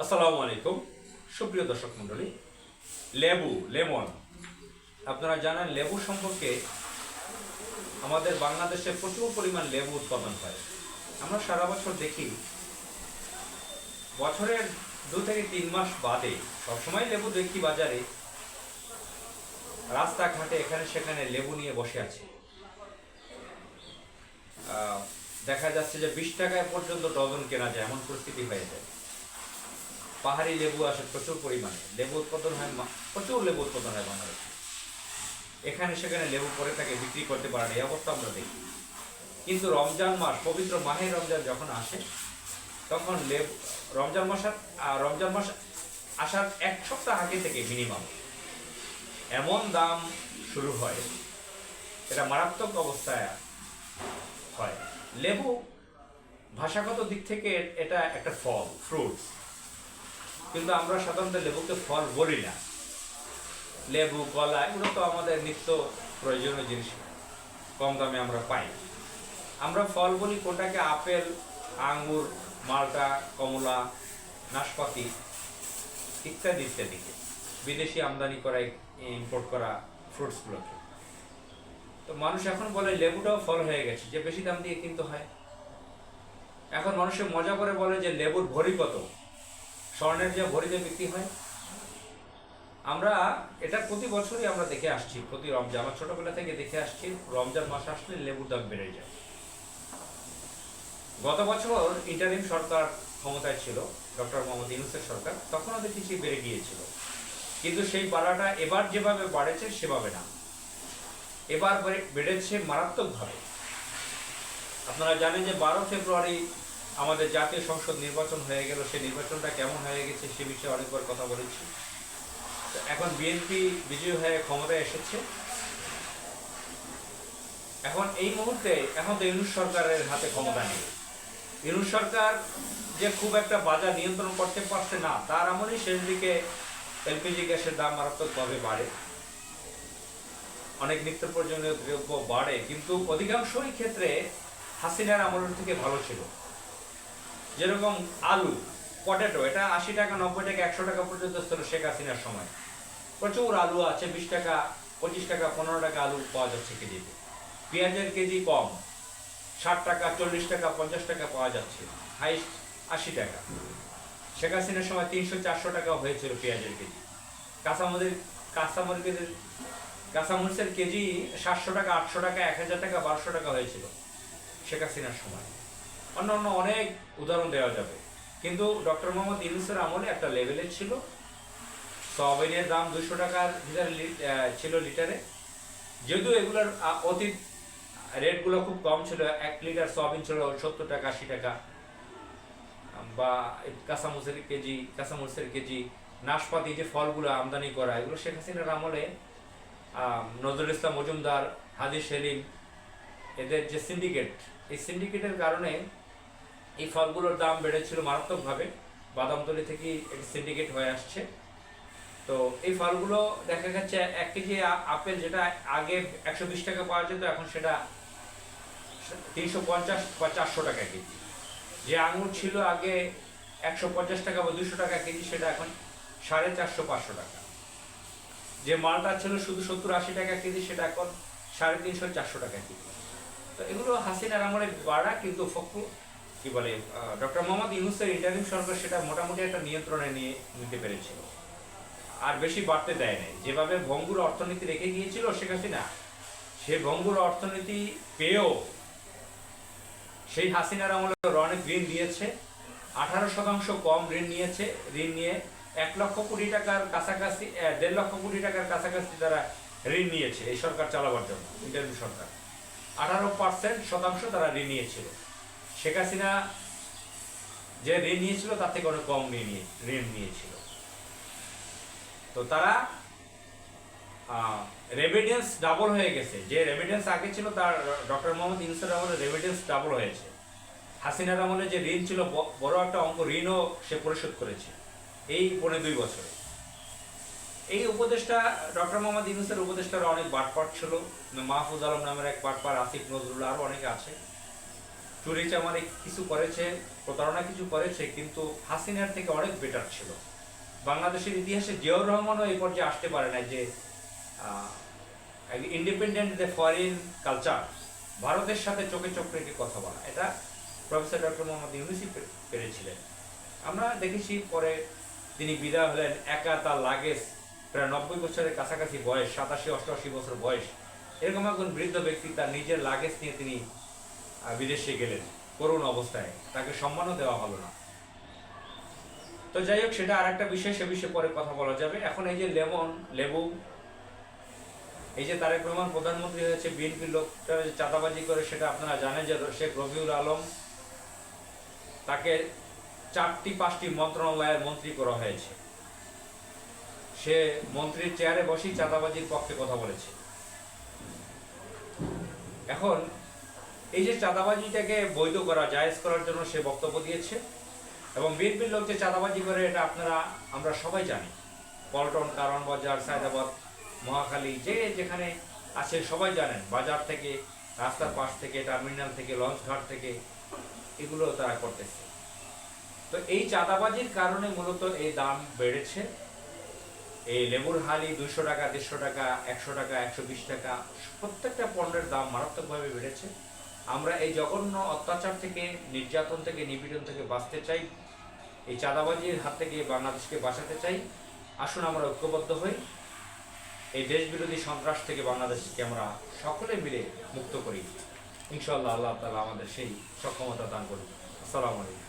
আসসালামু আলাইকুম সুপ্রিয় দর্শক মণ্ডলী। লেমন, আপনারা জানেন লেবু সম্পর্কে আমাদের বাংলাদেশে প্রচুর পরিমাণ লেবু উৎপাদন হয়। আমরা সারা বছর দেখি, বছরের 2 থেকে 3 মাস বাদে সবসময় লেবু দেখি বাজারে, রাস্তাঘাটে এখানে সেখানে লেবু নিয়ে বসে আছে। দেখা যাচ্ছে যে 20 টাকায় পর্যন্ত ডজন কেনা যায়, এমন পরিস্থিতি হয়ে যায়। পাহাড়ি লেবু আসে প্রচুর পরিমাণে, লেবু উৎপাদন হয়, প্রচুর লেবু উৎপাদন হয় বাংলাদেশে। এখানে সেখানে লেবু পরে তাকে বিক্রি করতে পারে, এই অবস্থা আমরা দেখি। কিন্তু রমজান মাস, পবিত্র মাহে রমজান যখন আসে, তখন রমজান মাস আসার 1 সপ্তাহ আগে থেকে মিনিমাম এমন দাম শুরু হয়, এটা মারাত্মক অবস্থায় হয়। লেবু ভাষাগত দিক থেকে এটা একটা ফল, ফ্রুটস, কিন্তু আমরা সাধারণত লেবুকে ফল বলি না। লেবু, কলা এগুলো তো আমাদের নিত্য প্রয়োজনীয় জিনিস, কম দামে আমরা পাই। আমরা ফল বলি কোনটাকে? আপেল, আঙ্গুর, মালটা, কমলা, নাশপাতি ইত্যাদি ইত্যাদিকে, বিদেশি আমদানি করা, ইম্পোর্ট করা ফ্রুটসগুলোকে। তো মানুষ এখন বলে লেবুটাও ফল হয়ে গেছে, যে বেশি দাম দিয়ে কিনতে হয়। এখন মানুষের মজা করে বলে যে লেবুর ভরি কত, স্বর্ণের যে ভরিতে বিক্রি হয়। আমরা এটা প্রতি বছরই আমরা দেখে আসছি, প্রতি রমজান, আমার ছোটবেলা থেকে দেখে আসছি, রমজান মাস আসলে লেবুর দাম বেড়ে যায়। গত বছর ইন্টারিম সরকার ক্ষমতায় ছিল, ডক্টর মোহাম্মদ ইউনূসের সরকার, তখন ওদের কিছু বেড়ে গিয়েছিল, কিন্তু সেই বাড়াটা এবার যেভাবে বাড়েছে সেভাবে না, এবার বেড়েছে মারাত্মকভাবে। আপনারা জানেন যে 12 ফেব্রুয়ারি আমাদের জাতীয় সংসদ নির্বাচন হয়ে গেল। সেই নির্বাচনটা কেমন হয়ে গেছে সে বিষয়ে অনেকবার কথা বলেছি। এখন বিএনপি বিজয়ী হয়ে ক্ষমতায় এসেছে। এখন এই মুহূর্তে এখন তো ইউনূস সরকারের হাতে ক্ষমতা নেই। ইউনূস সরকার যে খুব একটা বাজার নিয়ন্ত্রণ করতে পারছে না, তার আমলেই শেষ দিকে এলপিজি গ্যাসের দাম মারাত্মকভাবে বাড়ে, অনেক নিত্য প্রয়োজনীয় দ্রব্য বাড়ে, কিন্তু অধিকাংশই ক্ষেত্রে হাসিনার আমলের থেকে ভালো ছিল। যেরকম আলু, পটেটো, এটা 80 টাকা, 90 টাকা, 100 টাকা পর্যন্ত ছিল শেখ হাসিনার সময়। প্রচুর আলু আছে, 20 টাকা, 25 টাকা, 15 টাকা আলু পাওয়া যাচ্ছে কেজিতে। পেঁয়াজের কেজি কম, 60 টাকা, 40 টাকা, 50 টাকা পাওয়া যাচ্ছে, হাইস্ট 80 টাকা। শেখ হাসিনার সময় 300-400 টাকা হয়েছিল পেঁয়াজের কেজি। কাঁচামরিচের কেজি 700 টাকা, 800 টাকা, 1000 টাকা, 1200 টাকা হয়েছিল শেখ হাসিনার সময়। অন্য অন্য অনেক উদাহরণ দেওয়া যাবে, কিন্তু ডক্টর মোহাম্মদ ইউনূসের আমলে একটা লেভেলে ছিল। সয়াবিনের দাম 200 টাকার ভিতরে ছিল লিটারে, যদিও এগুলোর অতীত রেটগুলো খুব কম ছিল। 1 লিটার সয়াবিন ছিল 70 টাকা, 80 টাকা। বা কাঁচামরিচের কেজি, নাশপাতি, যে ফলগুলো আমদানি করা, এগুলো শেখ হাসিনার আমলে নজরুল ইসলাম মজুমদার, হাজি সেলিম, এদের যে সিন্ডিকেট, এই সিন্ডিকেটের কারণে এই ফলগুলোর দাম বেড়েছিল মারাত্মকভাবে। বাদামতলী থেকে একটি সিন্ডিকেট হয়ে আসছে। তো এই ফলগুলো দেখা যাচ্ছে 1 কেজি আপেল যেটা আগে 120 টাকা পাওয়া যেত, এখন সেটা 350 বা 400 টাকা কেজি। যে আঙুর ছিল আগে 150 টাকা বা 200 টাকা কেজি, সেটা এখন 450-500 টাকা। যে মালটা ছিল শুধু 70-80 টাকা কেজি, সেটা এখন 350-400 টাকা কেজি। তো এগুলো হাসিনার আমলে বাড়া, কিন্তু কি বলে, ডক্টর মোহাম্মদ ইউনূসের ইন্টারিম সরকার সেটা মোটামুটি একটা নিয়ন্ত্রণে নিতে পেরেছিল, আর বেশি বাড়তে দেয় নাই। যেভাবে ভঙ্গুর অর্থনীতি রেখে গিয়েছিল শেখ হাসিনা, সে ভঙ্গুর অর্থনীতি পেয়েও সেই হাসিনার আমলে অনেক ঋণ দিয়েছে, 18% কম ঋণ নিয়েছে। ঋণ নিয়ে 1 লক্ষ কোটি টাকার কাছাকাছি, 1.5 লক্ষ কোটি টাকার কাছাকাছি তারা ঋণ নিয়েছে এই সরকার চালাবার জন্য। ইন্টারিম সরকার 18% তারা ঋণ নিয়েছিল। শেখ হাসিনা যে ঋণ নিয়েছিল তার থেকে অনেক কম ঋণ নিয়েছিল। তো তারা রেমিটেন্স ডাবল হয়ে গেছে। যে রেমিটেন্স আগে ছিল তার, ডক্টর মোহাম্মদ ইউনূসের আমলে রেমিটেন্স ডাবল হয়েছে। হাসিনার আমলে যে ঋণ ছিল, বড় একটা অঙ্ক ঋণও সে পরিশোধ করেছে এই 2.5 বছরে। এই উপদেষ্টা, ডক্টর মোহাম্মদ ইউনূসের উপদেষ্টারা অনেক বাটপাট ছিল। মাহফুজ আলম নামের এক বাটপার, আসিফ নজরুল, আরও অনেকে আছে। চুরি চামারি কিছু করেছে, প্রতারণা কিছু করেছে, কিন্তু হাসিনার থেকে অনেক বেটার ছিল। বাংলাদেশের ইতিহাসে জিয়াউর রহমানও এই পর্যায়ে আসতে পারে না যে ইন্ডিপেন্ডেন্ট যে ফরেন কালচার, ভারতের সাথে চোখে চোখ রেখে কথা বলা, এটা প্রফেসর ডক্টর মোহাম্মদ ইউনূসই পেরেছিলেন। আমরা দেখেছি পরে তিনি বিদায় হলেন, একা তার লাগেজ, প্রায় 90 বছরের কাছাকাছি বয়স, 87-88 বছর বয়স, এরকম একজন বৃদ্ধ ব্যক্তি তার নিজের লাগেজ নিয়ে তিনি বিদেশে গেলেন করুণ অবস্থায়, তাকে সম্মানও দেওয়া হলো না। তো যাই হোক, সেটা আর একটা বিষয়, সে বিষয়ে পরে কথা বলা যাবে। এখন এই যে লেবু, এই যে তারেক রহমান প্রধানমন্ত্রী হয়েছে, বিএনপির লোকটা চাঁদাবাজি করে, সেটা আপনারা জানেন যে শেখ রবিউল আলম, তাকে 4টি-5টি মন্ত্রণালয়ের মন্ত্রী করা হয়েছে। সে মন্ত্রীর চেয়ারে বসেই চাঁদাবাজির পক্ষে কথা বলেছে। এখন এই যে চাঁদাবাজিটাকে বৈধ করা, জায়েজ করার জন্য সে বক্তব্য দিয়েছে, এবং বিএনপির লোক যে চাঁদাবাজি করে এটা আমরা সবাই জানি। পল্টন, কারণ বাজার, সায়দাবাদ, মহাখালী, যেখানে আছে সবাই জানেন, বাজার থেকে, রাস্তার পাশ থেকে, টার্মিনাল থেকে, লঞ্চ ঘাট থেকে, এগুলো তারা করতেছে। তো এই চাঁদাবাজির কারণে মূলত এই দাম বেড়েছে। এই লেবুর হালি 200 টাকা, 150 টাকা, 100 টাকা, 120 টাকা, প্রত্যেকটা পণ্যের দাম মারাত্মকভাবে বেড়েছে। আমরা এই জঘন্য অত্যাচার থেকে, নির্যাতন থেকে, নিপীড়ন থেকে বাঁচতে চাই, এই চাঁদাবাজির হাত থেকে বাংলাদেশকে বাঁচাতে চাই। আসুন আমরা ঐক্যবদ্ধ হই, এই দেশ বিরোধী সন্ত্রাস থেকে বাংলাদেশকে আমরা সকলে মিলে মুক্ত করি। ইনশাআল্লাহ আল্লাহ তাআলা আমাদের সেই সক্ষমতা দান করুন। আসসালামু আলাইকুম।